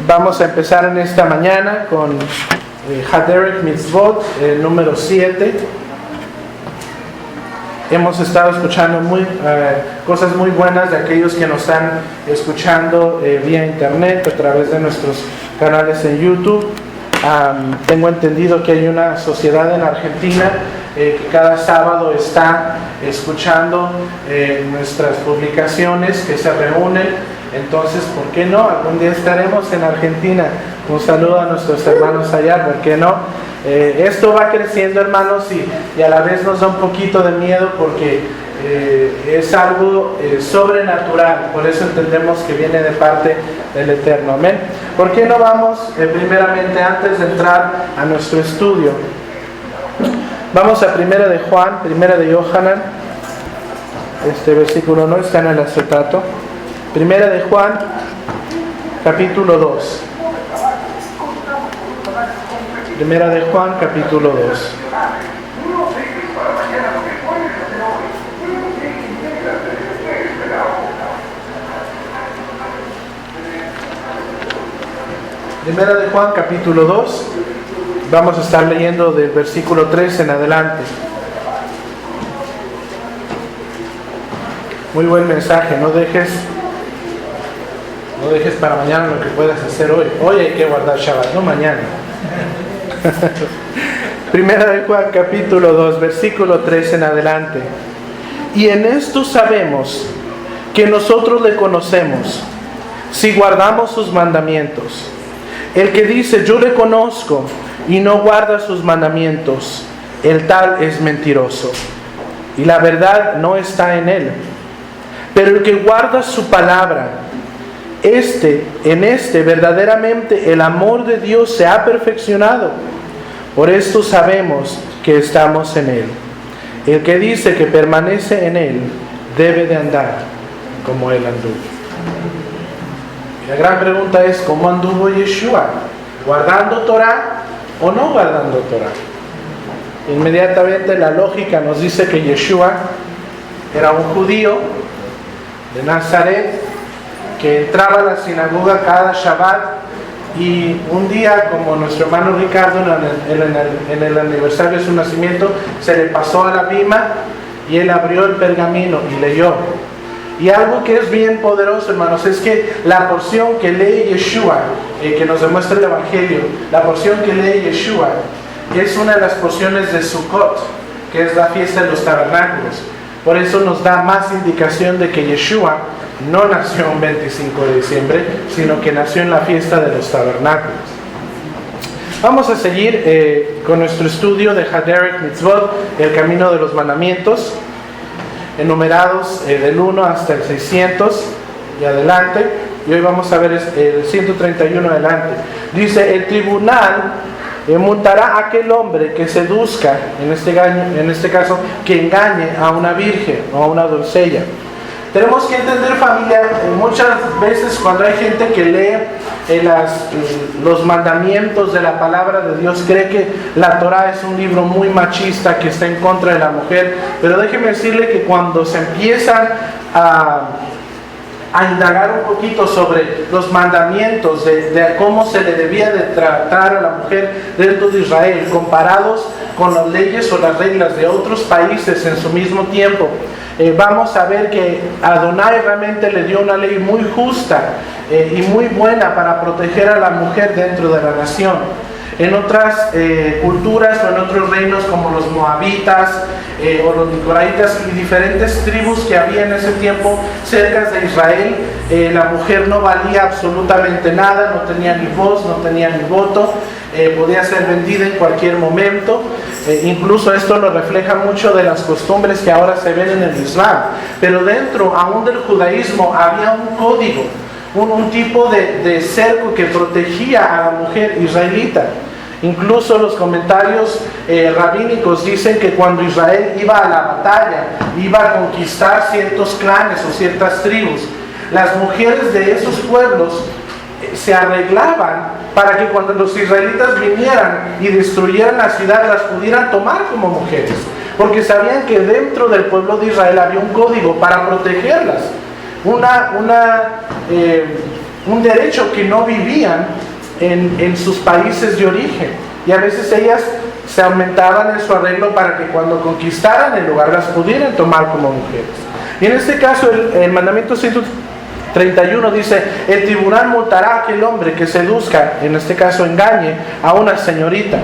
Vamos a empezar en esta mañana con Haderech Mitzvot, número 7. Hemos estado escuchando cosas muy buenas de aquellos que nos están escuchando vía internet, a través de nuestros canales en YouTube. Tengo entendido que hay una sociedad en Argentina que cada sábado está escuchando nuestras publicaciones, que se reúnen. Entonces, ¿por qué no? Algún día estaremos en Argentina. Un saludo a nuestros hermanos allá, ¿por qué no? Esto va creciendo, hermanos, y a la vez nos da un poquito de miedo porque es algo sobrenatural. Por eso entendemos que viene de parte del Eterno. Amén. ¿Por qué no vamos primeramente, antes de entrar a nuestro estudio? Vamos a Primera de Juan, Primera de Yohanan. Este versículo no está en el acetato. Primera de Juan, capítulo 2. Primera de Juan, capítulo 2. Primera de Juan, capítulo 2. Vamos a estar leyendo del versículo 3 en adelante. Muy buen mensaje, no dejes para mañana lo que puedas hacer hoy. Hoy hay que guardar Shabbat, no mañana. Primera de Juan, capítulo 2, versículo 3 en adelante. Y en esto sabemos que nosotros le conocemos, si guardamos sus mandamientos. El que dice, yo le conozco, y no guarda sus mandamientos, el tal es mentiroso, y la verdad no está en él. Pero el que guarda su palabra, en este verdaderamente el amor de Dios se ha perfeccionado. Por esto sabemos que estamos en Él. El que dice que permanece en Él debe de andar como Él anduvo. Y la gran pregunta es, ¿cómo anduvo Yeshua? ¿Guardando Torah o no guardando Torah? Inmediatamente la lógica nos dice que Yeshua era un judío de Nazaret, que entraba a la sinagoga cada Shabbat, y un día, como nuestro hermano Ricardo en el aniversario de su nacimiento, se le pasó a la bima y él abrió el pergamino y leyó. Y algo que es bien poderoso, hermanos, es que la porción que lee Yeshua, que nos demuestra el Evangelio, la porción que lee Yeshua es una de las porciones de Sukkot, que es la fiesta de los tabernáculos. Por eso nos da más indicación de que Yeshua no nació un 25 de diciembre, sino que nació en la fiesta de los tabernáculos. Vamos a seguir con nuestro estudio de Haderech Mitzvot, el camino de los mandamientos, enumerados del 1 hasta el 600 y adelante. Y hoy vamos a ver el 131 adelante. Dice, el tribunal multará a aquel hombre que seduzca, en este caso, que engañe a una virgen o a una doncella. Tenemos que entender, familia, muchas veces cuando hay gente que lee los mandamientos de la palabra de Dios, cree que la Torah es un libro muy machista que está en contra de la mujer. Pero déjeme decirle que cuando se empiezan a indagar un poquito sobre los mandamientos de cómo se le debía de tratar a la mujer dentro de Israel, comparados con las leyes o las reglas de otros países en su mismo tiempo, vamos a ver que Adonai realmente le dio una ley muy justa y muy buena para proteger a la mujer dentro de la nación. En otras culturas o en otros reinos como los moabitas o los nicoraitas y diferentes tribus que había en ese tiempo cerca de Israel, la mujer no valía absolutamente nada, no tenía ni voz, no tenía ni voto, podía ser vendida en cualquier momento. Incluso esto lo refleja mucho de las costumbres que ahora se ven en el Islam. Pero dentro aún del judaísmo había un código, un tipo de cerco que protegía a la mujer israelita. Incluso los comentarios rabínicos dicen que cuando Israel iba a la batalla, iba a conquistar ciertos clanes o ciertas tribus, las mujeres de esos pueblos se arreglaban para que cuando los israelitas vinieran y destruyeran la ciudad, las pudieran tomar como mujeres, porque sabían que dentro del pueblo de Israel había un código para protegerlas. un derecho que no vivían en sus países de origen. Y a veces ellas se aumentaban en su arreglo para que cuando conquistaran el lugar las pudieran tomar como mujeres. Y en este caso el mandamiento 131 dice: el tribunal multará a aquel hombre que seduzca, en este caso engañe, a una señorita.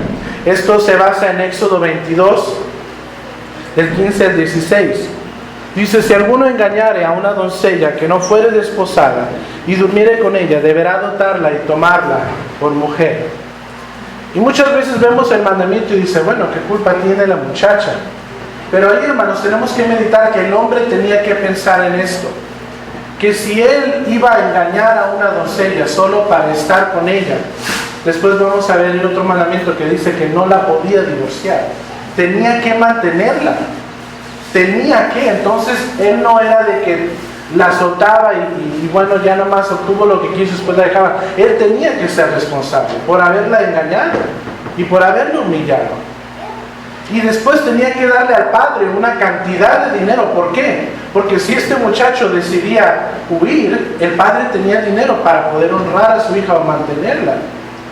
Esto se basa en Éxodo 22, del 15 al 16. Dice: si alguno engañare a una doncella que no fuere desposada y durmiere con ella, deberá dotarla y tomarla por mujer. Y muchas veces vemos el mandamiento y dice: bueno, ¿qué culpa tiene la muchacha? Pero ahí, hermanos, tenemos que meditar que el hombre tenía que pensar en esto, que si él iba a engañar a una doncella solo para estar con ella, después vamos a ver el otro mandamiento que dice que no la podía divorciar, tenía que mantenerla, entonces él no era de que la soltaba y bueno, ya nomás obtuvo lo que quiso, después la dejaba. Él tenía que ser responsable por haberla engañado y por haberla humillado. Y después tenía que darle al padre una cantidad de dinero. ¿Por qué? Porque si este muchacho decidía huir, el padre tenía dinero para poder honrar a su hija o mantenerla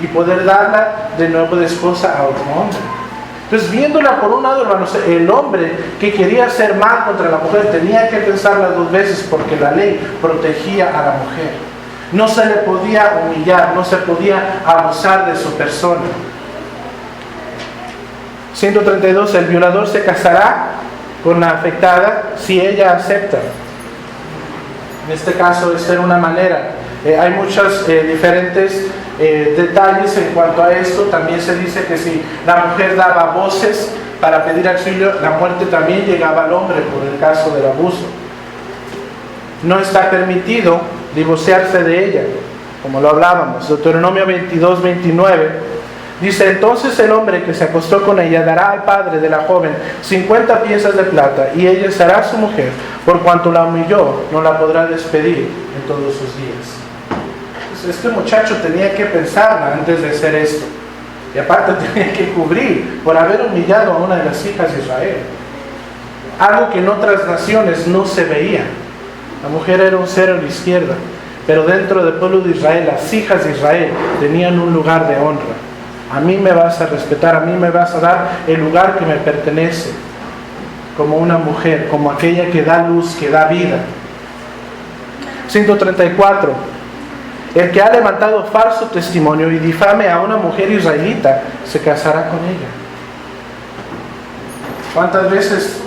y poder darla de nuevo de esposa a otro hombre. Entonces, viéndola por un lado, hermanos, el hombre que quería hacer mal contra la mujer tenía que pensarla dos veces, porque la ley protegía a la mujer. No se le podía humillar, no se podía abusar de su persona. 132. El violador se casará con la afectada si ella acepta. En este caso, esta era una manera. Hay muchos diferentes detalles en cuanto a esto. También se dice que si la mujer daba voces para pedir auxilio, la muerte también llegaba al hombre por el caso del abuso. No está permitido divorciarse de ella, como lo hablábamos. Deuteronomio 22, 29 dice: entonces el hombre que se acostó con ella dará al padre de la joven 50 piezas de plata, y ella será su mujer. Por cuanto la humilló, no la podrá despedir en todos sus días. Este muchacho tenía que pensarla antes de hacer esto, y aparte tenía que cubrir por haber humillado a una de las hijas de Israel, algo que en otras naciones no se veía. La mujer era un cero a la izquierda, pero dentro del pueblo de Israel, las hijas de Israel tenían un lugar de honra. A mí me vas a respetar, a mí me vas a dar el lugar que me pertenece, como una mujer, como aquella que da luz, que da vida. 134. El que ha levantado falso testimonio y difame a una mujer israelita, se casará con ella. ¿Cuántas veces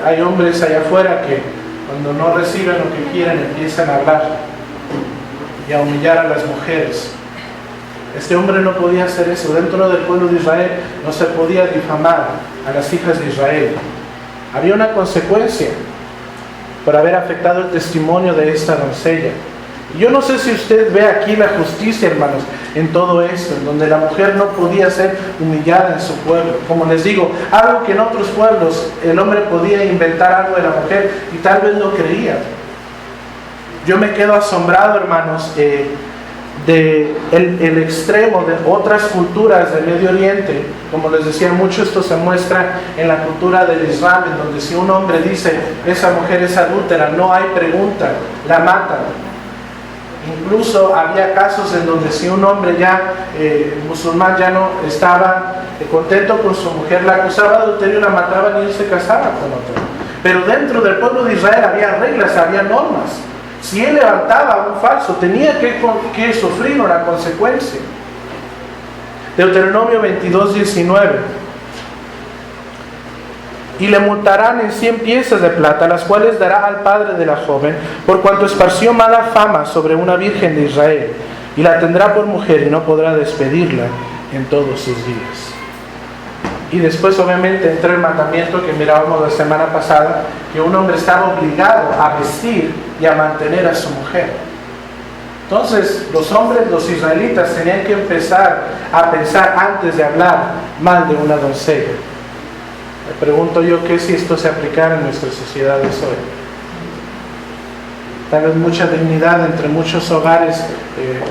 hay hombres allá afuera que cuando no reciben lo que quieren empiezan a hablar y a humillar a las mujeres? Este hombre no podía hacer eso. Dentro del pueblo de Israel no se podía difamar a las hijas de Israel. Había una consecuencia por haber afectado el testimonio de esta doncella. Y yo no sé si usted ve aquí la justicia, hermanos, en todo esto, en donde la mujer no podía ser humillada en su pueblo. Como les digo, algo que en otros pueblos el hombre podía inventar algo de la mujer y tal vez lo creía. Yo me quedo asombrado, hermanos, el extremo de otras culturas del Medio Oriente. Como les decía, mucho esto se muestra en la cultura del Islam, en donde si un hombre dice esa mujer es adúltera, no hay pregunta, la matan. Incluso había casos en donde si un hombre ya musulmán ya no estaba contento con su mujer, la acusaba de adulterio, la mataban y él se casaba con otra. Pero dentro del pueblo de Israel había reglas, había normas. Si él levantaba un falso, tenía que sufrir una consecuencia. Deuteronomio 22, 19. Y le multarán en 100 piezas de plata, las cuales dará al padre de la joven, por cuanto esparció mala fama sobre una virgen de Israel, y la tendrá por mujer y no podrá despedirla en todos sus días. Y después, obviamente, entra el mandamiento que mirábamos la semana pasada, que un hombre estaba obligado a vestir y a mantener a su mujer. Entonces, los hombres, los israelitas, tenían que empezar a pensar antes de hablar mal de una doncella. Me pregunto yo que si esto se aplicara en nuestras sociedades hoy. Tal vez mucha dignidad entre muchos hogares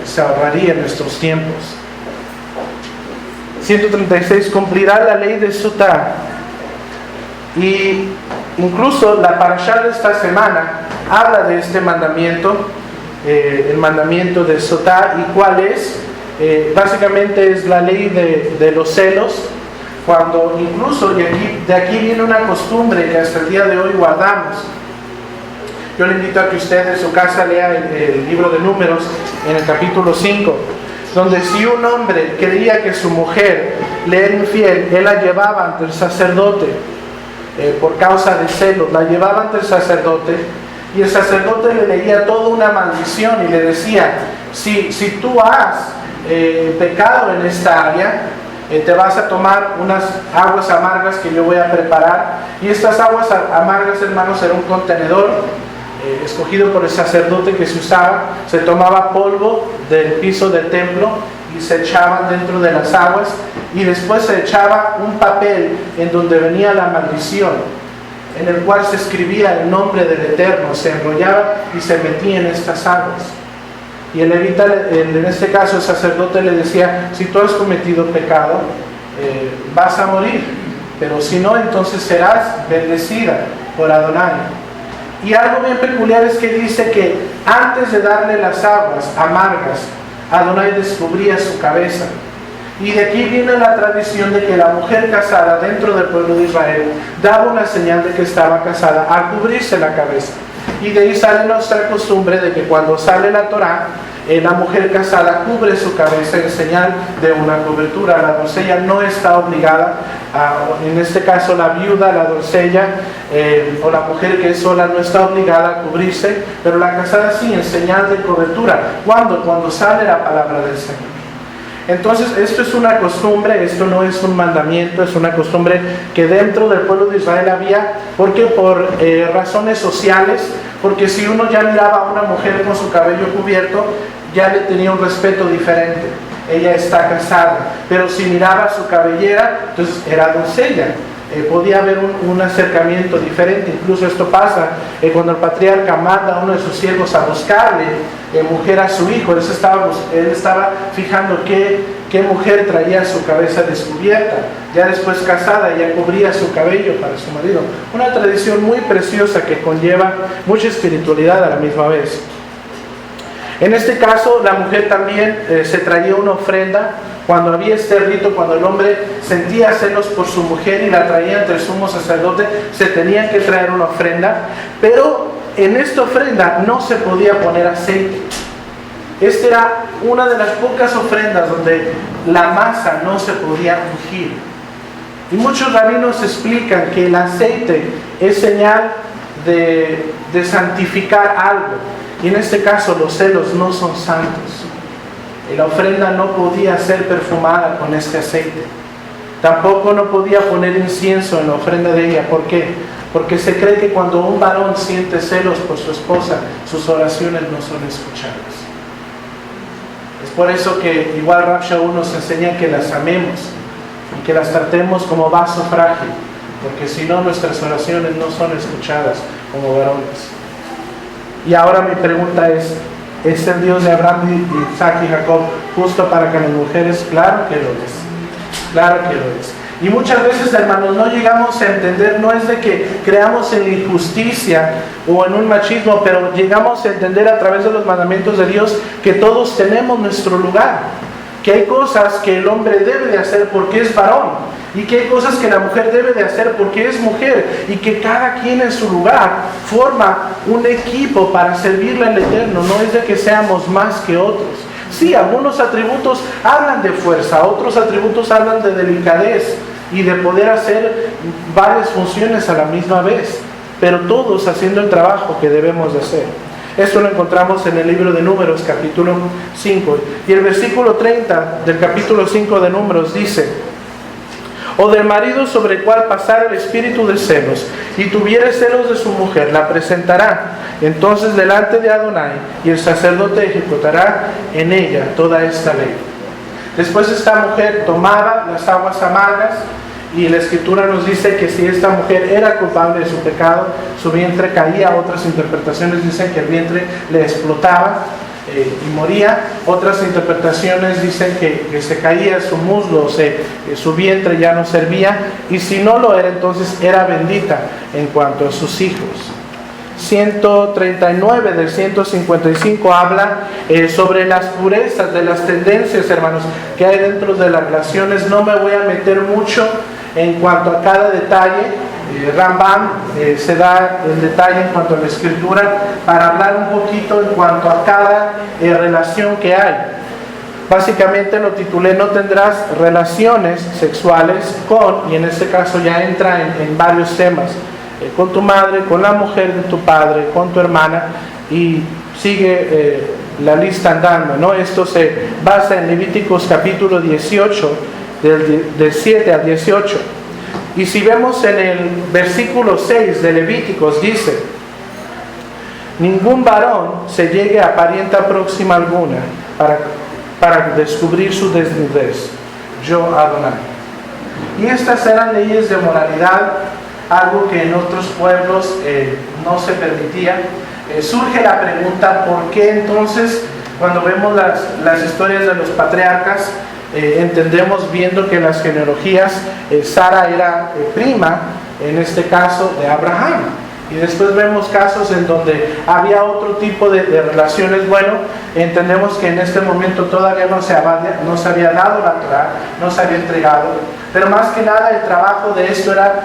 se ahorraría en nuestros tiempos. 136. Cumplirá la ley de Sutá. Y incluso la parashá de esta semana habla de este mandamiento el mandamiento de Sotá. ¿Y cuál es? Básicamente es la ley de los celos, cuando incluso de aquí viene una costumbre que hasta el día de hoy guardamos. Yo le invito a que usted en su casa lea el libro de Números en el capítulo 5, donde si un hombre creía que su mujer le era infiel, él la llevaba ante el sacerdote por causa de celos, la llevaba ante el sacerdote, y el sacerdote le leía toda una maldición y le decía: si tú has pecado en esta área, te vas a tomar unas aguas amargas que yo voy a preparar. Y estas aguas amargas, hermanos, era un contenedor escogido por el sacerdote que se usaba. Se tomaba polvo del piso del templo y se echaban dentro de las aguas, y después se echaba un papel en donde venía la maldición, en el cual se escribía el nombre del Eterno, se enrollaba y se metía en estas aguas. Y el levita, en este caso el sacerdote, le decía: si tú has cometido pecado, vas a morir, pero si no, entonces serás bendecida por Adonai. Y algo bien peculiar es que dice que antes de darle las aguas amargas, Adonai descubría su cabeza. Y de aquí viene la tradición de que la mujer casada dentro del pueblo de Israel daba una señal de que estaba casada al cubrirse la cabeza. Y de ahí sale nuestra costumbre de que cuando sale la Torá, la mujer casada cubre su cabeza en señal de una cobertura. La doncella no está obligada, en este caso la viuda, la doncella o la mujer que es sola no está obligada a cubrirse, pero la casada sí, en señal de cobertura. ¿Cuándo? Cuando sale la palabra del Señor. Entonces, esto es una costumbre, esto no es un mandamiento, es una costumbre que dentro del pueblo de Israel había, porque por razones sociales, porque si uno ya miraba a una mujer con su cabello cubierto, ya le tenía un respeto diferente. Ella está casada, pero si miraba su cabellera, entonces era doncella. Podía haber un acercamiento diferente. Incluso esto pasa cuando el patriarca manda a uno de sus siervos a buscarle mujer a su hijo. Él estaba fijando qué mujer traía su cabeza descubierta. Ya después casada, ya cubría su cabello para su marido. Una tradición muy preciosa que conlleva mucha espiritualidad a la misma vez. En este caso, la mujer también se traía una ofrenda. Cuando había este rito, cuando el hombre sentía celos por su mujer y la traía ante el sumo sacerdote, se tenía que traer una ofrenda, pero en esta ofrenda no se podía poner aceite. Esta era una de las pocas ofrendas donde la masa no se podía ungir. Y muchos rabinos explican que el aceite es señal de santificar algo, y en este caso los celos no son santos. La ofrenda no podía ser perfumada con este aceite. Tampoco no podía poner incienso en la ofrenda de ella. ¿Por qué? Porque se cree que cuando un varón siente celos por su esposa, sus oraciones no son escuchadas. Es por eso que igual Rav Shaul nos enseña que las amemos y que las tratemos como vaso frágil, porque si no, nuestras oraciones no son escuchadas como varones. Y ahora mi pregunta es el Dios de Abraham, Isaac y Jacob justo para que las mujeres? Claro que lo es, claro que lo es. Y muchas veces, hermanos, no llegamos a entender, no es de que creamos en injusticia o en un machismo, pero llegamos a entender a través de los mandamientos de Dios que todos tenemos nuestro lugar, que hay cosas que el hombre debe de hacer porque es varón, y que hay cosas que la mujer debe de hacer porque es mujer, y que cada quien en su lugar forma un equipo para servirle al Eterno. No es de que seamos más que otros. Sí, algunos atributos hablan de fuerza, otros atributos hablan de delicadez y de poder hacer varias funciones a la misma vez, pero todos haciendo el trabajo que debemos de hacer. Esto lo encontramos en el libro de Números, capítulo 5. Y el versículo 30 del capítulo 5 de Números dice: o del marido sobre el cual pasara el espíritu de celos, y tuviere celos de su mujer, la presentará entonces delante de Adonai, y el sacerdote ejecutará en ella toda esta ley. Después esta mujer tomaba las aguas amargas, y la escritura nos dice que si esta mujer era culpable de su pecado, su vientre caía. Otras interpretaciones dicen que el vientre le explotaba y moría. Otras interpretaciones dicen que se caía su muslo, su vientre ya no servía, y si no lo era, entonces era bendita en cuanto a sus hijos. 139 del 155 habla sobre las purezas, de las tendencias, hermanos, que hay dentro de las relaciones. No me voy a meter mucho en cuanto a cada detalle. Rambam se da el detalle en cuanto a la escritura para hablar un poquito en cuanto a cada relación que hay. Básicamente lo titulé: no tendrás relaciones sexuales con, y en este caso ya entra en varios temas, con tu madre, con la mujer de tu padre, con tu hermana, y sigue la lista andando, ¿no? Esto se basa en Levíticos capítulo 18, del 7 al 18. Y si vemos en el versículo 6 de Levíticos, dice: ningún varón se llegue a parienta próxima alguna para descubrir su desnudez. Yo, Adonai. Y estas eran leyes de moralidad, algo que en otros pueblos no se permitía. Surge la pregunta: ¿por qué entonces, cuando vemos las historias de los patriarcas, entendemos viendo que las genealogías, Sara era prima, en este caso, de Abraham? Y después vemos casos en donde había otro tipo de relaciones. Bueno, entendemos que en este momento todavía no se había dado la Torá, no se había entregado. Pero más que nada el trabajo de esto era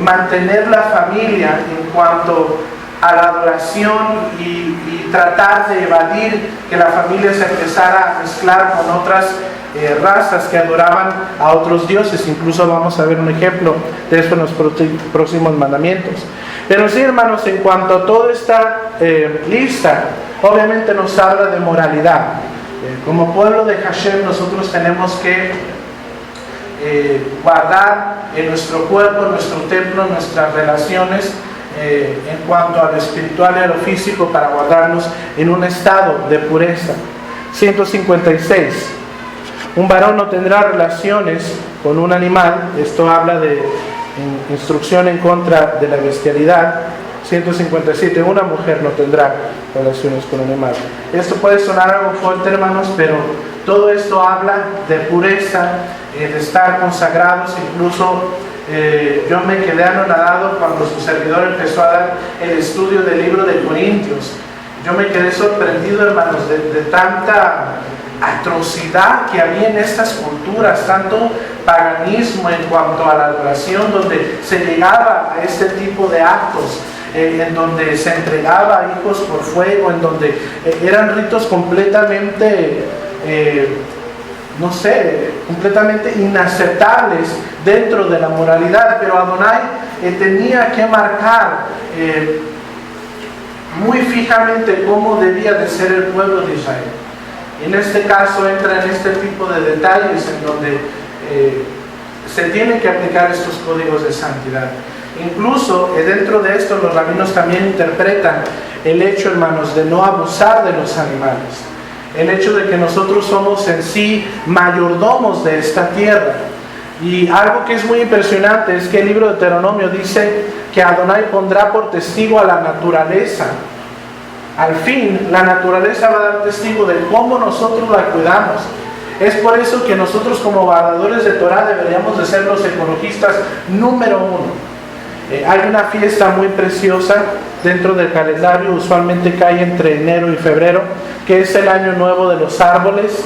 mantener la familia en cuanto a la adoración y tratar de evadir que la familia se empezara a mezclar con otras razas que adoraban a otros dioses. Incluso vamos a ver un ejemplo de esto en los próximos mandamientos. Pero sí, hermanos, en cuanto a toda esta lista, obviamente nos habla de moralidad. Como pueblo de Hashem, nosotros tenemos que guardar en nuestro cuerpo, en nuestro templo, nuestras relaciones, en cuanto a lo espiritual y a lo físico, para guardarnos en un estado de pureza. 156. Un varón no tendrá relaciones con un animal. Esto habla de instrucción en contra de la bestialidad. 157. Una mujer no tendrá relaciones con un animal. Esto puede sonar algo fuerte, hermanos, pero todo esto habla de pureza, de estar consagrados. Incluso yo me quedé anonadado cuando su servidor empezó a dar el estudio del libro de Corintios. Yo me quedé sorprendido, hermanos, de tanta atrocidad que había en estas culturas, tanto paganismo en cuanto a la adoración, donde se llegaba a este tipo de actos, en donde se entregaba hijos por fuego, en donde eran ritos completamente, completamente inaceptables dentro de la moralidad. Pero Adonai tenía que marcar muy fijamente cómo debía de ser el pueblo de Israel. En este caso entra en este tipo de detalles en donde se tienen que aplicar estos códigos de santidad. Incluso dentro de esto los rabinos también interpretan el hecho, hermanos, de no abusar de los animales. El hecho de que nosotros somos en sí mayordomos de esta tierra. Y algo que es muy impresionante es que el libro de Deuteronomio dice que Adonai pondrá por testigo a la naturaleza. Al fin, la naturaleza va a dar testigo de cómo nosotros la cuidamos. Es por eso que nosotros, como guardadores de Torah, deberíamos de ser los ecologistas número uno. Hay una fiesta muy preciosa dentro del calendario, usualmente cae entre enero y febrero, que es el año nuevo de los árboles.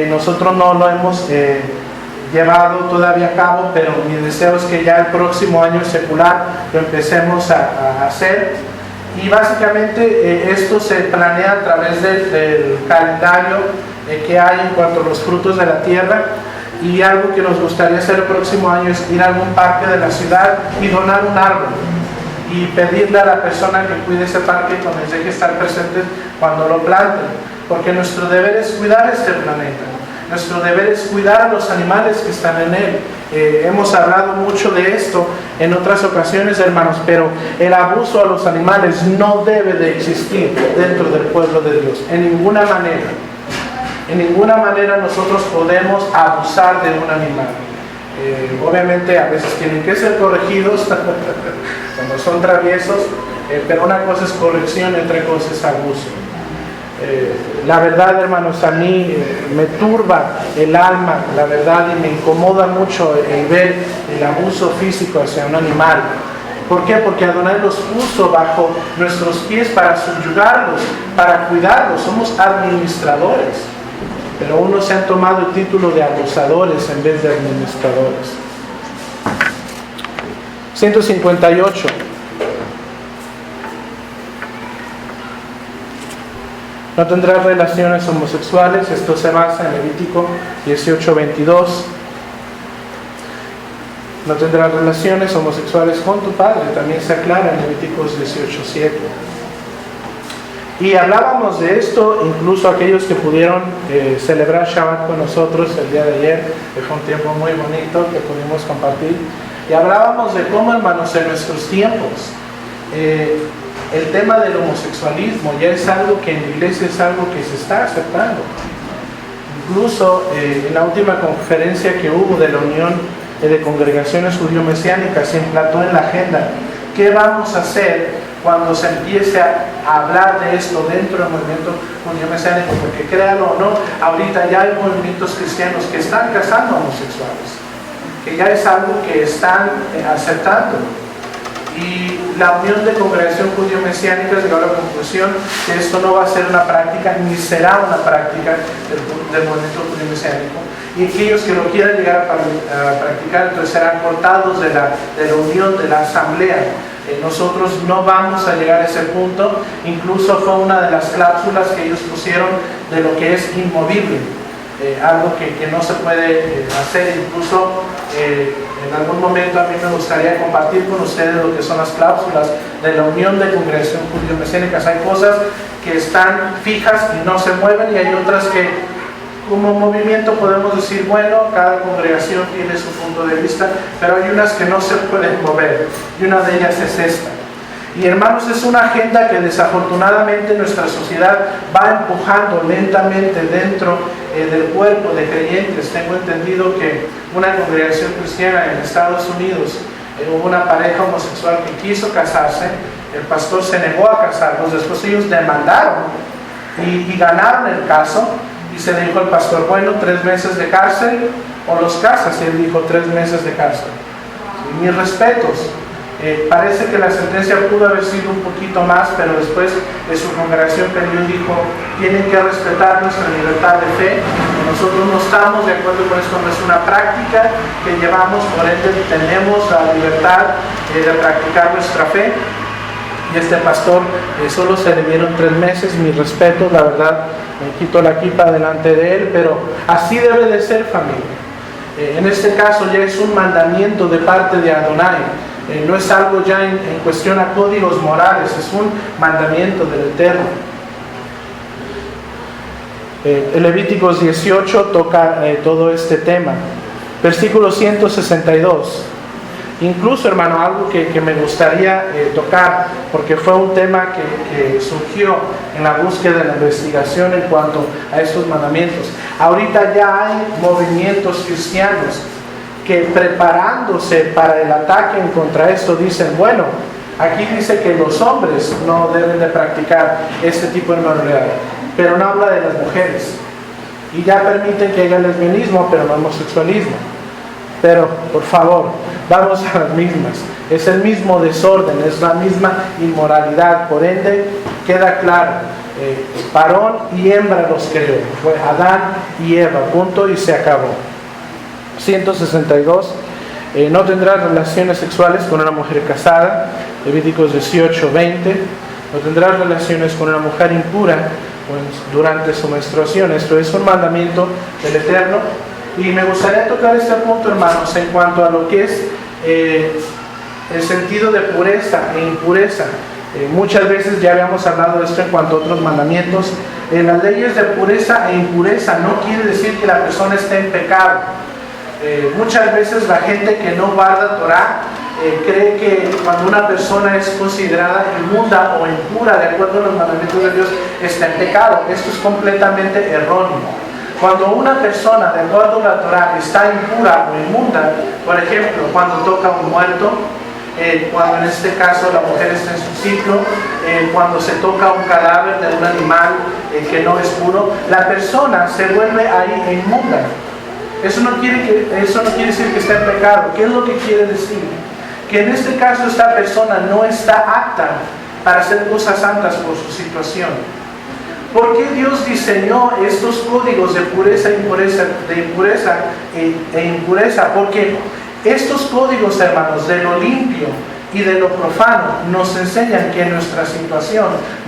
Nosotros no lo hemos llevado todavía a cabo, pero mi deseo es que ya el próximo año secular lo empecemos a hacer. Y básicamente esto se planea a través del calendario que hay en cuanto a los frutos de la tierra. Y algo que nos gustaría hacer el próximo año es ir a algún parque de la ciudad y donar un árbol y pedirle a la persona que cuide ese parque que nos deje estar presentes cuando lo planten, porque nuestro deber es cuidar este planeta, nuestro deber es cuidar a los animales que están en él. Hemos hablado mucho de esto en otras ocasiones, hermanos, pero el abuso a los animales no debe de existir dentro del pueblo de Dios, en ninguna manera. En ninguna manera nosotros podemos abusar de un animal. Obviamente a veces tienen que ser corregidos cuando son traviesos, pero una cosa es corrección y otra cosa es abuso. La verdad, hermanos, a mí me turba el alma, la verdad, y me incomoda mucho el ver el abuso físico hacia un animal. ¿Por qué? Porque Adonai los puso bajo nuestros pies para subyugarlos, para cuidarlos. Somos administradores. Pero unos se han tomado el título de abusadores en vez de administradores. 158. No tendrás relaciones homosexuales. Esto se basa en Levítico 18:22. No tendrás relaciones homosexuales con tu padre. También se aclara en Levíticos 18:7. Y hablábamos de esto, incluso aquellos que pudieron celebrar Shabbat con nosotros el día de ayer, que fue un tiempo muy bonito que pudimos compartir. Y hablábamos de cómo, hermanos, en nuestros tiempos, el tema del homosexualismo ya es algo que en la iglesia es algo que se está aceptando. Incluso en la última conferencia que hubo de la Unión de Congregaciones Judío-Mesiánicas se implantó en la agenda qué vamos a hacer cuando se empiece a hablar de esto dentro del movimiento judío-mesiánico, porque créanlo o no, ahorita ya hay movimientos cristianos que están casando homosexuales, que ya es algo que están aceptando. Y la Unión de Congregación Judío-Mesiánica llegó a la conclusión que esto no va a ser una práctica, ni será una práctica del movimiento judío-mesiánico. Y aquellos que lo quieran llegar a practicar, entonces serán cortados de la unión, de la asamblea. Nosotros no vamos a llegar a ese punto. Incluso fue una de las cláusulas que ellos pusieron de lo que es inmovible. Algo que no se puede hacer. Incluso en algún momento a mí me gustaría compartir con ustedes lo que son las cláusulas de la Unión de Congregación Judío-Mesiánicas. Hay cosas que están fijas y no se mueven, y hay otras que como movimiento podemos decir, bueno, cada congregación tiene su punto de vista, pero hay unas que no se pueden mover, y una de ellas es esta. Y hermanos, es una agenda que desafortunadamente nuestra sociedad va empujando lentamente dentro del cuerpo de creyentes. Tengo entendido que una congregación cristiana en Estados Unidos, hubo una pareja homosexual que quiso casarse, el pastor se negó a casarlos, después ellos demandaron y ganaron el caso, y se le dijo al pastor, bueno, 3 meses de cárcel o los casas, y él dijo 3 meses de cárcel. Y mis respetos. Parece que la sentencia pudo haber sido un poquito más, pero después de su congregación peleó y dijo, tienen que respetar nuestra libertad de fe. Nosotros no estamos de acuerdo con esto, no es una práctica que llevamos, por ende tenemos la libertad de practicar nuestra fe. Y este pastor solo se le dieron 3 meses, mi respeto, la verdad, me quito la kipa delante de él, pero así debe de ser, familia. En este caso ya es un mandamiento de parte de Adonai. No es algo ya en cuestión a códigos morales, es un mandamiento del Eterno. El Levíticos 18 toca todo este tema. Versículo 162. Incluso, hermano, algo que me gustaría tocar, porque fue un tema que surgió en la búsqueda de la investigación en cuanto a estos mandamientos. Ahorita ya hay movimientos cristianos que, preparándose para el ataque en contra esto, dicen, bueno, aquí dice que los hombres no deben de practicar este tipo de inmoralidad, pero no habla de las mujeres, y ya permiten que haya lesbianismo, pero no homosexualismo. Pero, por favor, vamos a las mismas. Es el mismo desorden, es la misma inmoralidad. Por ende, queda claro, varón y hembra los creó. Fue Adán y Eva, punto, y se acabó. 162. No tendrás relaciones sexuales con una mujer casada. Levíticos 18:20. No tendrás relaciones con una mujer impura durante su menstruación. Esto es un mandamiento del Eterno. Y me gustaría tocar este punto, hermanos, en cuanto a lo que es el sentido de pureza e impureza. Muchas veces ya habíamos hablado de esto en cuanto a otros mandamientos. Las leyes de pureza e impureza no quiere decir que la persona esté en pecado. Muchas veces la gente que no guarda Torah cree que cuando una persona es considerada inmunda o impura de acuerdo a los mandamientos de Dios, está en pecado. Esto es completamente erróneo. Cuando una persona, de acuerdo a la Torah, está impura o inmunda, por ejemplo, cuando toca a un muerto, cuando en este caso la mujer está en su ciclo, cuando se toca un cadáver de un animal que no es puro, la persona se vuelve ahí inmunda. Eso no quiere decir que está en pecado. ¿Qué es lo que quiere decir? que en este caso esta persona no está apta para hacer cosas santas por su situación. ¿Por qué Dios diseñó estos códigos de pureza e impureza? Porque estos códigos, hermanos, de lo limpio y de lo profano, nos enseñan que nuestra situación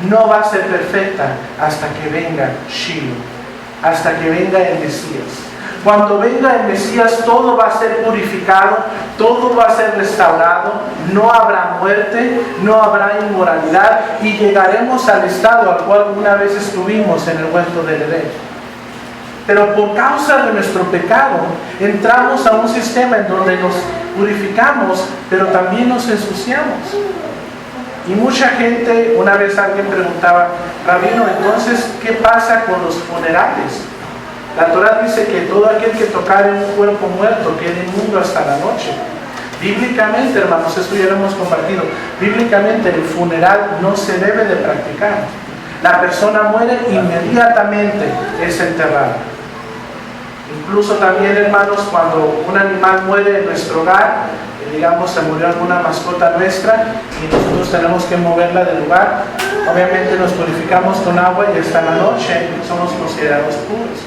no va a ser perfecta hasta que venga Shiloh, hasta que venga el Mesías. Cuando venga el Mesías, todo va a ser purificado, todo va a ser restaurado, no habrá muerte, no habrá inmoralidad y llegaremos al estado al cual una vez estuvimos en el huerto del Edén. Pero por causa de nuestro pecado, entramos a un sistema en donde nos purificamos, pero también nos ensuciamos. Y mucha gente, una vez alguien preguntaba, Rabino, entonces, ¿qué pasa con los funerales? La Torah dice que todo aquel que tocare un cuerpo muerto quede inmundo hasta la noche. Bíblicamente, hermanos, esto ya lo hemos compartido, bíblicamente el funeral no se debe de practicar. La persona muere, inmediatamente es enterrada. Incluso también, hermanos, cuando un animal muere en nuestro hogar, digamos se murió alguna mascota nuestra y nosotros tenemos que moverla del lugar, obviamente nos purificamos con agua y hasta la noche somos considerados puros.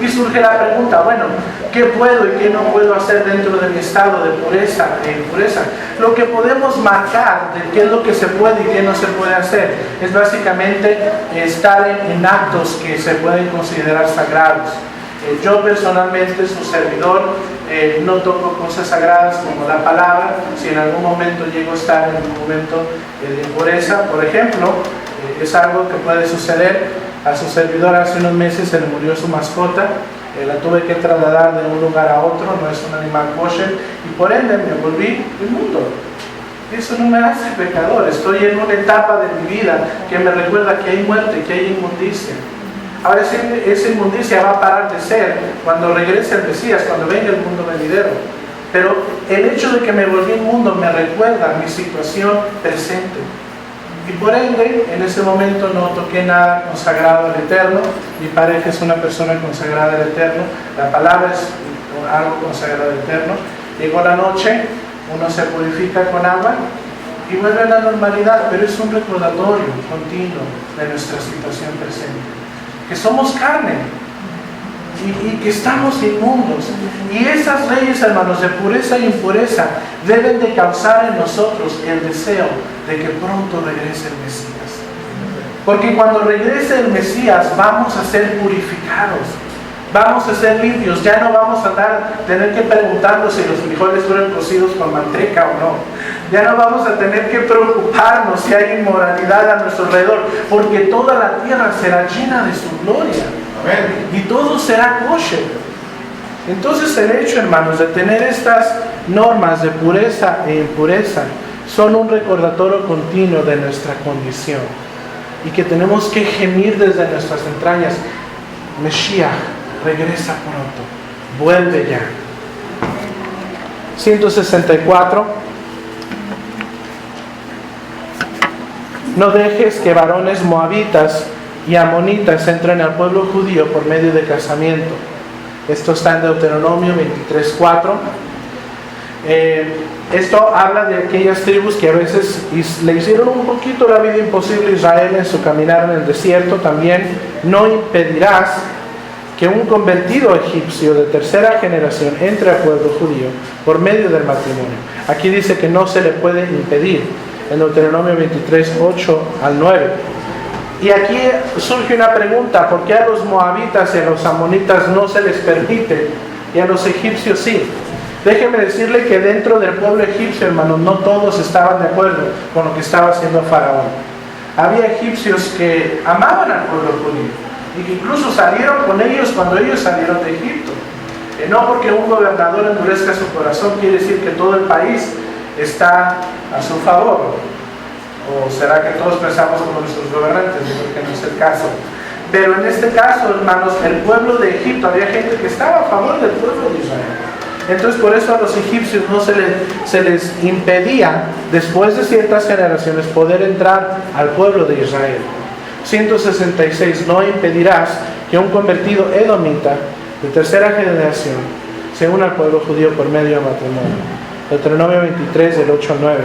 Y surge la pregunta, bueno, ¿qué puedo y qué no puedo hacer dentro de mi estado de pureza e impureza? Lo que podemos marcar de qué es lo que se puede y qué no se puede hacer es básicamente estar en actos que se pueden considerar sagrados. Yo personalmente, su servidor, no toco cosas sagradas como la palabra. Si en algún momento llego a estar en un momento de impureza, por ejemplo, es algo que puede suceder. A su servidor hace unos meses se le murió su mascota, la tuve que trasladar de un lugar a otro, no es un animal kosher, y por ende me volví inmundo. Eso no me hace pecador, estoy en una etapa de mi vida que me recuerda que hay muerte, que hay inmundicia. Ahora esa inmundicia va a parar de ser cuando regrese el Mesías, cuando venga el mundo venidero. Pero el hecho de que me volví inmundo me recuerda mi situación presente. Y por ende, en ese momento no toqué nada consagrado al Eterno. Mi pareja es una persona consagrada al Eterno. La palabra es algo consagrado al Eterno. Llegó la noche, uno se purifica con agua y vuelve a la normalidad, pero es un recordatorio continuo de nuestra situación presente. Que somos carne y que estamos inmundos. Y esas leyes, hermanos, de pureza e impureza deben de causar en nosotros el deseo de que pronto regrese el Mesías. Porque cuando regrese el Mesías vamos a ser purificados, vamos a ser limpios, ya no vamos a tener que preguntarnos si los frijoles fueron cocidos con manteca o no. Ya no vamos a tener que preocuparnos si hay inmoralidad a nuestro alrededor, porque toda la tierra será llena de su gloria. Amén. Y todo será kosher. Entonces el hecho, hermanos, de tener estas normas de pureza e impureza son un recordatorio continuo de nuestra condición y que tenemos que gemir desde nuestras entrañas: Mesías, regresa pronto, vuelve ya. 164. No dejes que varones moabitas y amonitas entren al pueblo judío por medio de casamiento. Esto está en Deuteronomio 23:4. Esto habla de aquellas tribus que a veces le hicieron un poquito la vida imposible a Israel en su caminar en el desierto. También no impedirás que un convertido egipcio de tercera generación entre al pueblo judío por medio del matrimonio. Aquí dice que no se le puede impedir, en Deuteronomio 23:8 al 9. Y aquí surge una pregunta: ¿por qué a los moabitas y a los amonitas no se les permite y a los egipcios sí? Déjeme decirle que dentro del pueblo egipcio, hermanos, no todos estaban de acuerdo con lo que estaba haciendo Faraón. Había egipcios que amaban al pueblo judío y que incluso salieron con ellos cuando ellos salieron de Egipto. No porque un gobernador endurezca su corazón quiere decir que todo el país está a su favor. ¿O será que todos pensamos como nuestros gobernantes? Yo creo que no es el caso. Pero en este caso, hermanos, el pueblo de Egipto, había gente que estaba a favor del pueblo de Israel. Entonces por eso a los egipcios no se les impedía, después de ciertas generaciones, poder entrar al pueblo de Israel. 166. No impedirás que un convertido edomita de tercera generación se una al pueblo judío por medio de matrimonio. Deuteronomio 23, del 8 al 9.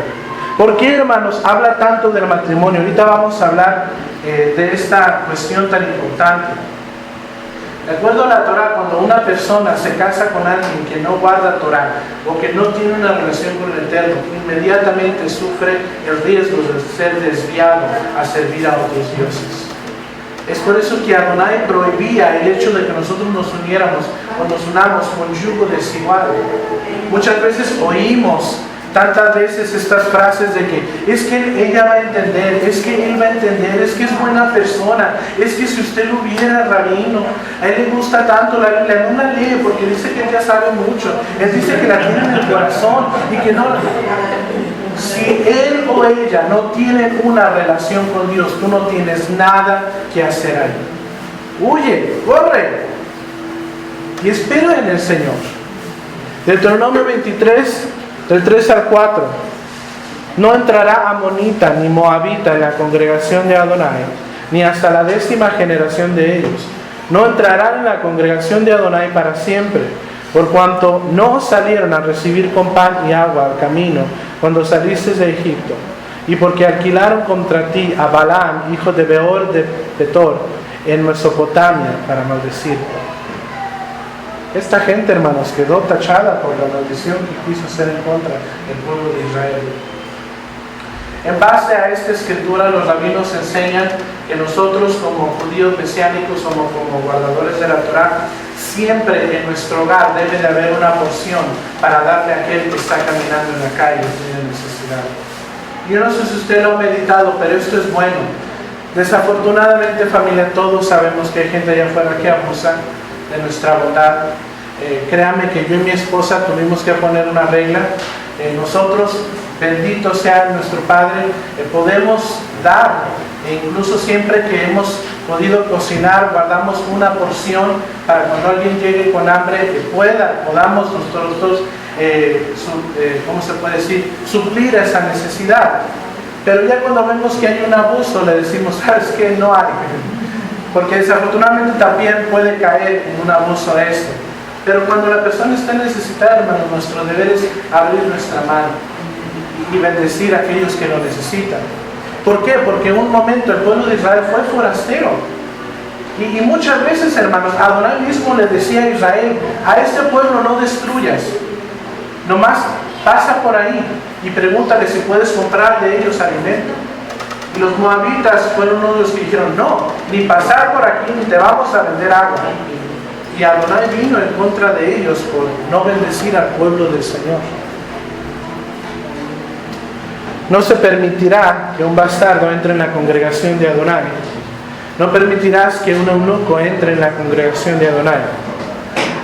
¿Por qué, hermanos, habla tanto del matrimonio? Ahorita vamos a hablar de esta cuestión tan importante. De acuerdo a la Torah, cuando una persona se casa con alguien que no guarda Torah o que no tiene una relación con el Eterno, inmediatamente sufre el riesgo de ser desviado a servir a otros dioses. Es por eso que Adonai prohibía el hecho de que nosotros nos uniéramos o nos unamos con yugo desigual. Muchas veces oímos tantas veces estas frases de que es que ella va a entender, es que él va a entender, es que es buena persona, es que si usted lo viera, rabino, a él le gusta tanto la Biblia, no la lee porque dice que ella sabe mucho, él dice que la tiene en el corazón y que no. Si él o ella no tienen una relación con Dios, tú no tienes nada que hacer ahí. Huye, corre y espera en el Señor. Deuteronomio 23, del 3 al 4. No entrará amonita ni moabita en la congregación de Adonai, ni hasta la 10ª generación de ellos. No entrarán en la congregación de Adonai para siempre, por cuanto no salieron a recibir con pan y agua al camino cuando saliste de Egipto, y porque alquilaron contra ti a Balaam, hijo de Beor de Petor, en Mesopotamia, para maldecirte. Esta gente, hermanos, quedó tachada por la maldición que quiso hacer en contra del pueblo de Israel. En base a esta escritura, los rabinos enseñan que nosotros, como judíos mesiánicos, como guardadores de la Torah, siempre en nuestro hogar debe de haber una porción para darle a aquel que está caminando en la calle y tiene necesidad. Yo no sé si usted lo ha meditado, pero esto es bueno. Desafortunadamente, familia, todos sabemos que hay gente allá afuera que abusa de nuestra bondad. Créame que yo y mi esposa tuvimos que poner una regla. Nosotros, bendito sea nuestro Padre, podemos dar, e incluso siempre que hemos podido cocinar, guardamos una porción para cuando alguien llegue con hambre, que podamos nosotros, ¿cómo se puede decir?, suplir esa necesidad. Pero ya cuando vemos que hay un abuso, le decimos, ¿sabes qué? No hay. Porque desafortunadamente también puede caer en un abuso esto. Pero cuando la persona está necesitada, hermano, nuestro deber es abrir nuestra mano y bendecir a aquellos que lo necesitan. ¿Por qué? Porque en un momento el pueblo de Israel fue forastero. Y muchas veces, hermanos, Adonai mismo le decía a Israel, a este pueblo no destruyas. Nomás pasa por ahí y pregúntale si puedes comprar de ellos alimento. Y los moabitas fueron uno de los que dijeron, no, ni pasar por aquí, ni te vamos a vender agua. Y Adonai vino en contra de ellos por no bendecir al pueblo del Señor. No se permitirá que un bastardo entre en la congregación de Adonai. No permitirás que un eunuco entre en la congregación de Adonai.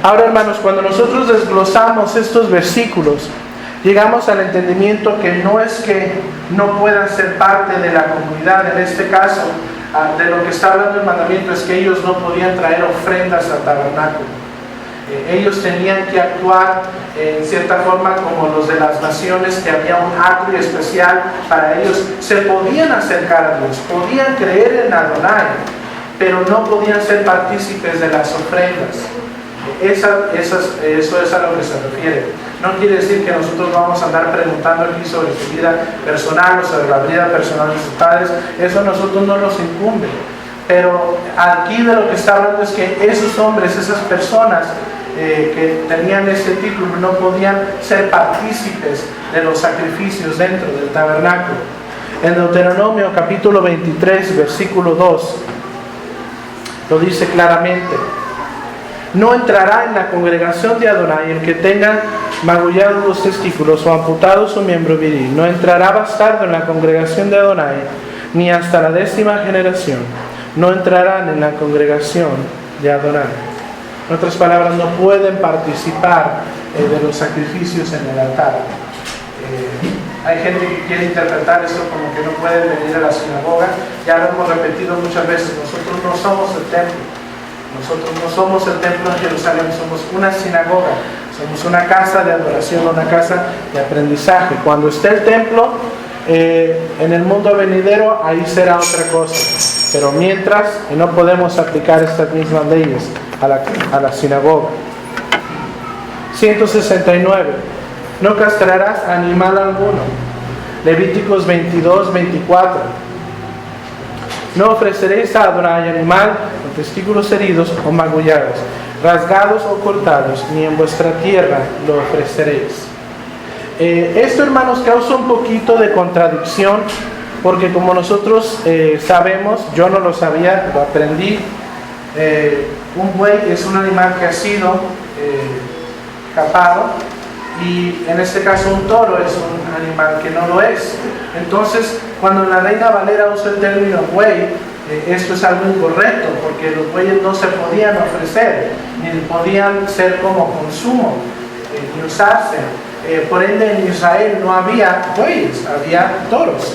Ahora, hermanos, cuando nosotros desglosamos estos versículos, llegamos al entendimiento que no es que no puedan ser parte de la comunidad. En este caso, de lo que está hablando el mandamiento es que ellos no podían traer ofrendas al tabernáculo. Ellos tenían que actuar en cierta forma como los de las naciones, que había un atrio especial para ellos. Se podían acercar a Dios, podían creer en Adonai, pero no podían ser partícipes de las ofrendas. Eso es a lo que se refiere. No quiere decir que nosotros vamos a andar preguntando aquí sobre su vida personal o sobre la vida personal de sus padres. Eso a nosotros no nos incumbe. Pero aquí de lo que está hablando es que esos hombres, esas personas que tenían este título, no podían ser partícipes de los sacrificios dentro del tabernáculo. En Deuteronomio capítulo 23, versículo 2, lo dice claramente: no entrará en la congregación de Adonai el que tenga magullados los testículos o amputado su miembro viril. No entrará bastardo en la congregación de Adonai, ni hasta la 10ª generación. No entrarán en la congregación de Adonai. En otras palabras, no pueden participar de los sacrificios en el altar. Hay gente que quiere interpretar esto como que no pueden venir a la sinagoga. Ya lo hemos repetido muchas veces, nosotros no somos el templo. Nosotros no somos el templo en Jerusalén, somos una sinagoga, somos una casa de adoración, una casa de aprendizaje. Cuando esté el templo en el mundo venidero, ahí será otra cosa. Pero mientras, no podemos aplicar estas mismas leyes a la sinagoga. 169. No castrarás animal alguno. Levíticos 22, 24. No ofreceréis a Adonai animal con testículos heridos o magullados, rasgados o cortados, ni en vuestra tierra lo ofreceréis. Esto, hermanos, causa un poquito de contradicción, porque como nosotros sabemos, yo no lo sabía, lo aprendí, un buey es un animal que ha sido capado, y en este caso un toro es un animal que no lo es. Entonces, cuando la Reina Valera usa el término buey, esto es algo incorrecto, porque los bueyes no se podían ofrecer, ni podían ser como consumo, ni usarse. Por ende, en Israel no había bueyes, había toros.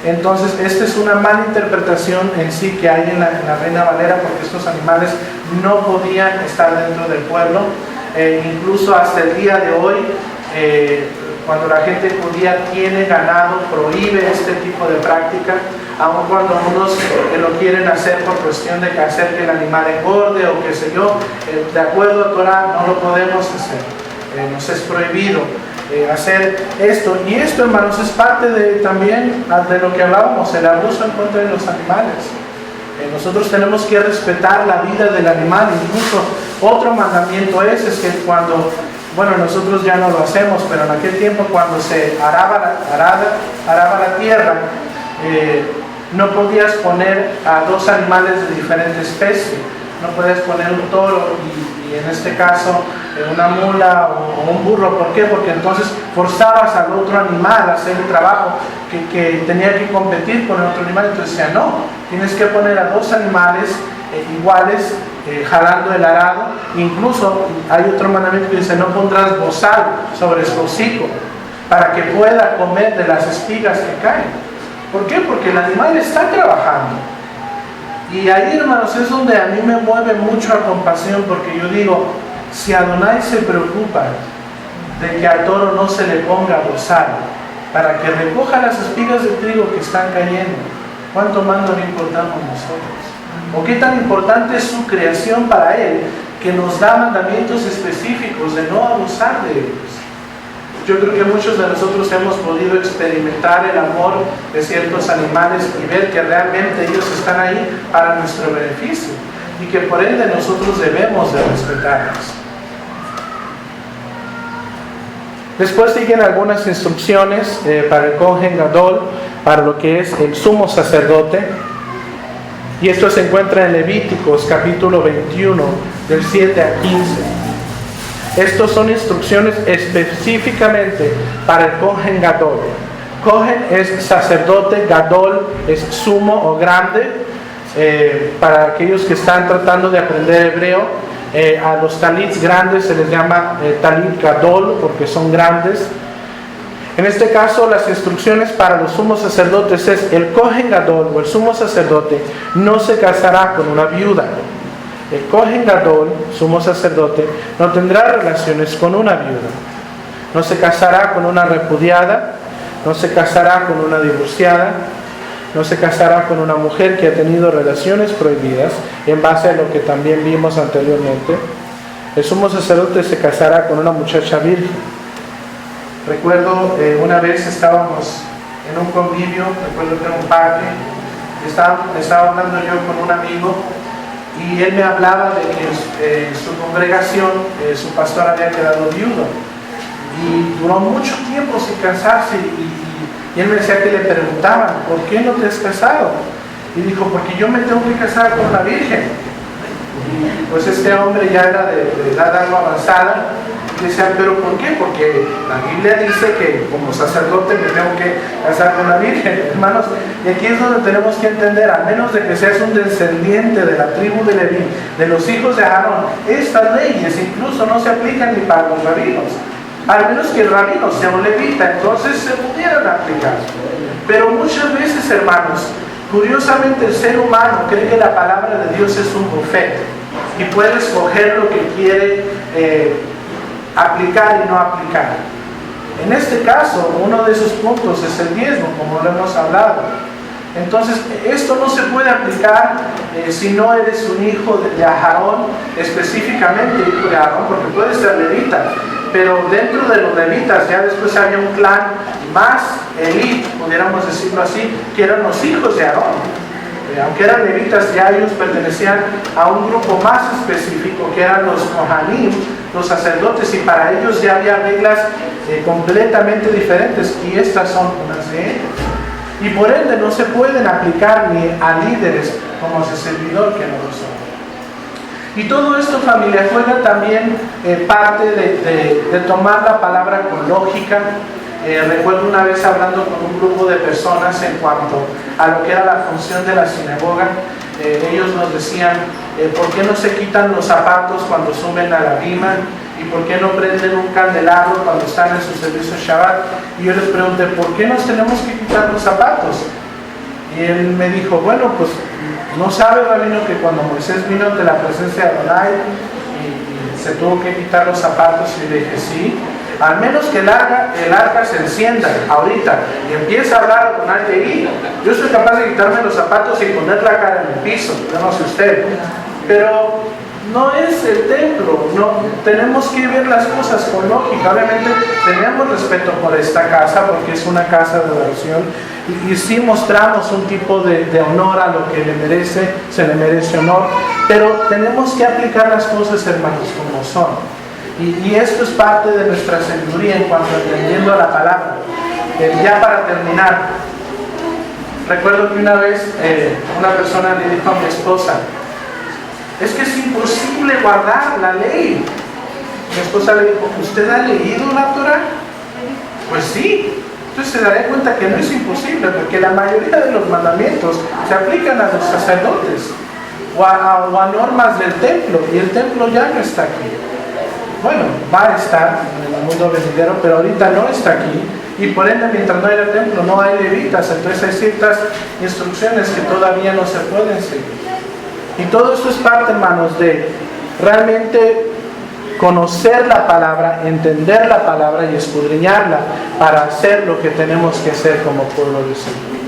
Entonces, esta es una mala interpretación en sí que hay en la Reina Valera, porque estos animales no podían estar dentro del pueblo. Incluso hasta el día de hoy, cuando la gente judía tiene ganado, prohíbe este tipo de práctica, aun cuando unos lo quieren hacer por cuestión de que hacer que el animal engorde o qué sé yo, de acuerdo a Torah no lo podemos hacer, nos es prohibido hacer esto. Y esto, hermanos, es parte también de lo que hablábamos, el abuso en contra de los animales. Nosotros tenemos que respetar la vida del animal. Incluso otro mandamiento es que cuando, bueno, nosotros ya no lo hacemos, pero en aquel tiempo cuando se araba la tierra, no podías poner a dos animales de diferente especie. No podías poner un toro y en este caso una mula o un burro. ¿Por qué? Porque entonces forzabas al otro animal a hacer el trabajo que tenía que competir con el otro animal. Entonces decía, no, tienes que poner a dos animales iguales jalando el arado. Incluso hay otro mandamiento que dice, no pondrás bozal sobre su hocico para que pueda comer de las espigas que caen. ¿Por qué? Porque el animal está trabajando. Y ahí, hermanos, es donde a mí me mueve mucho a compasión, porque yo digo, si Adonai se preocupa de que al toro no se le ponga bozal para que recoja las espigas de trigo que están cayendo, ¿cuánto más nos importamos nosotros? ¿O qué tan importante es su creación para Él, que nos da mandamientos específicos de no abusar de ellos? Yo creo que muchos de nosotros hemos podido experimentar el amor de ciertos animales y ver que realmente ellos están ahí para nuestro beneficio y que por ende nosotros debemos de respetarlos. Después siguen algunas instrucciones para el Kohen Gadol, para lo que es el sumo sacerdote, y esto se encuentra en Levíticos capítulo 21 del 7 al 15. Estos son instrucciones específicamente para el Kohen Gadol. Kohen es sacerdote, Gadol es sumo o grande. Para aquellos que están tratando de aprender hebreo, a los talits grandes se les llama talit Gadol porque son grandes. En este caso, las instrucciones para los sumos sacerdotes es: el Kohen Gadol o el sumo sacerdote no se casará con una viuda. El Kohen Gadol, sumo sacerdote, no tendrá relaciones con una viuda. No se casará con una repudiada, no se casará con una divorciada, no se casará con una mujer que ha tenido relaciones prohibidas, en base a lo que también vimos anteriormente. El sumo sacerdote se casará con una muchacha virgen. Recuerdo una vez estábamos en un convivio, recuerdo que era un parque, estaba hablando yo con un amigo, y él me hablaba de que en su congregación su pastor había quedado viudo y duró mucho tiempo sin casarse, y él me decía que le preguntaban, ¿por qué no te has casado? Y dijo, porque yo me tengo que casar con una virgen. Y pues este hombre ya era de edad algo avanzada. Y decían, ¿pero por qué? Porque la Biblia dice que como sacerdote me tengo que casar con la virgen, hermanos. Y aquí es donde tenemos que entender, a menos de que seas un descendiente de la tribu de Leví, de los hijos de Aarón, estas leyes incluso no se aplican ni para los rabinos. Al menos que el rabino sea un levita, entonces se pudieran aplicar. Pero muchas veces, hermanos, curiosamente el ser humano cree que la palabra de Dios es un buffet y puede escoger lo que quiere aplicar y no aplicar. En este caso, uno de esos puntos es el diezmo, como lo hemos hablado. Entonces, esto no se puede aplicar si no eres un hijo de Aarón, específicamente hijo de Aarón, porque puedes ser levita, pero dentro de los levitas ya después había un clan más elite, pudiéramos decirlo así, que eran los hijos de Aarón. Aunque eran levitas, ya ellos pertenecían a un grupo más específico, que eran los Kohanim, los sacerdotes, y para ellos ya había reglas completamente diferentes, y estas son unas de ellas. Y por ende no se pueden aplicar ni a líderes como ese servidor que no lo son. Y todo esto, familia, juega también parte de tomar la palabra con lógica. Recuerdo una vez hablando con un grupo de personas en cuanto a lo que era la función de la sinagoga. Ellos nos decían, ¿por qué no se quitan los zapatos cuando suben a la bima? ¿Y por qué no prenden un candelabro cuando están en su servicio Shabbat? Y yo les pregunté, ¿por qué nos tenemos que quitar los zapatos? Y él me dijo, bueno, pues no sabe, rabino, que cuando Moisés vino ante la presencia de Adonai y se tuvo que quitar los zapatos. Y le dije, sí, al menos que el arca se encienda ahorita y empiece a hablar con alguien, yo soy capaz de quitarme los zapatos y poner la cara en el piso, yo no sé usted, pero no es el templo, no, tenemos que ver las cosas con lógica. Obviamente tenemos respeto por esta casa porque es una casa de adoración y sí mostramos un tipo de honor a lo que le merece, se le merece honor, pero tenemos que aplicar las cosas, hermanos, como son. Y esto es parte de nuestra sabiduría en cuanto a entendiendo la palabra. Ya para terminar, recuerdo que una vez una persona le dijo a mi esposa, es que es imposible guardar la ley. Mi esposa le dijo, ¿usted ha leído la Torah? Pues sí. Entonces se daría cuenta que no es imposible, porque la mayoría de los mandamientos se aplican a los sacerdotes o a normas del templo, y el templo ya no está aquí. Bueno, va a estar en el mundo venidero, pero ahorita no está aquí, y por ende mientras no haya templo no hay levitas. Entonces hay ciertas instrucciones que todavía no se pueden seguir. Y todo esto es parte, hermanos, de realmente conocer la palabra, entender la palabra y escudriñarla para hacer lo que tenemos que hacer como pueblo de Señor.